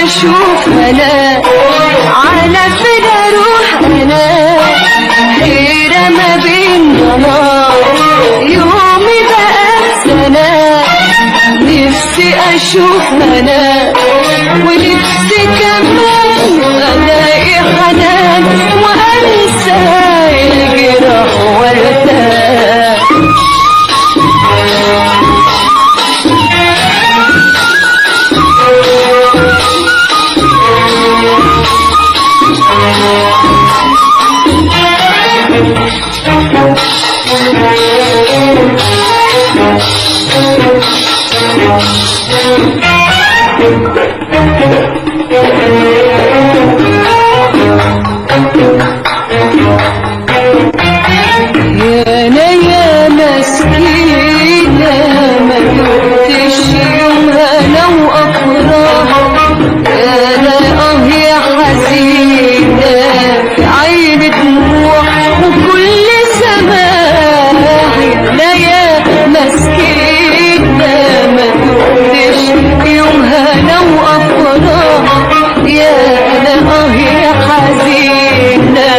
اشوف انا على فين اروح انا حيرة ما بين ضنار يومي بقى سنة نفسي اشوف انا ونفسي كمان الاقي حنان وانسى الجراح وارتاح يا مسكينة ما جبتش يومها لو أفراح يا حزينة في عين دموع وكل سماح يا مسكينة ما جبتش يومها لو أفراح يا حزينة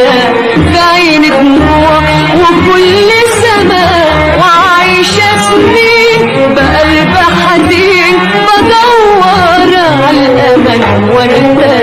في عين دموع وكل سماء وعايشة سنين بقلب حزين بدور على الأمل وارتاح